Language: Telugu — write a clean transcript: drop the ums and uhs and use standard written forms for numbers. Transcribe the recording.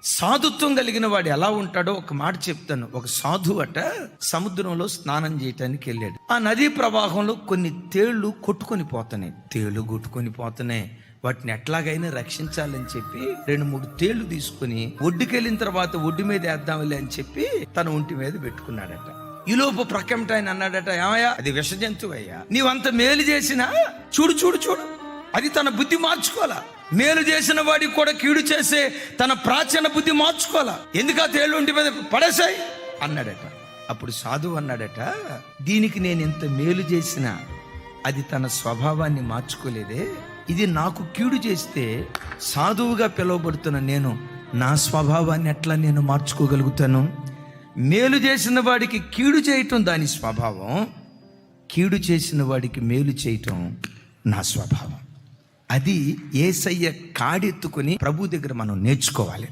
సాధుత్వం కలిగిన వాడు ఎలా ఉంటాడో ఒక మాట చెప్తాను. ఒక సాధువు అట సముద్రంలో స్నానం చేయటానికి వెళ్ళాడు. ఆ నదీ ప్రవాహంలో కొన్ని తేళ్లు కొట్టుకొని పోతున్నాయి. తేళ్లు కొట్టుకొని పోతున్నాయి. వాటిని ఎట్లాగైనా రక్షించాలని చెప్పి 2-3 తేళ్లు తీసుకుని ఒడ్డుకెళ్ళిన తర్వాత ఒడ్డు మీద వేద్దాంలే అని చెప్పి తన ఒంటి మీద పెట్టుకున్నాడట. ఈలోపు ప్రక్కమట ఆయన అన్నాడట, ఏమయ్యా, అది విష జంతువు అయ్యా, నీవంత మేలు చేసినా చూడు చూడు చూడు, అది తన బుద్ధి మార్చుకోవాలా. మేలు చేసిన వాడికి కూడా కీడు చేసే తన ప్రాచీన బుద్ధి మార్చుకోవాలా. ఎందుకు ఆ తేళ్ళు ఒంటి మీద పడేసాయి అన్నాడట. అప్పుడు సాధువు అన్నాడట, దీనికి నేను ఎంత మేలు చేసినా అది తన స్వభావాన్ని మార్చుకోలేదే. ఇది నాకు కీడు చేస్తే సాధువుగా పిలువబడుతున్న నేను నా స్వభావాన్ని ఎట్లా నేను మార్చుకోగలుగుతాను? మేలు చేసిన వాడికి కీడు చేయటం దాని స్వభావం, కీడు చేసిన వాడికి మేలు చేయటం నా స్వభావం. అది యేసయ్య కాడెత్తుకొని ప్రభు దగ్గర మనం నేర్చుకోవాలి.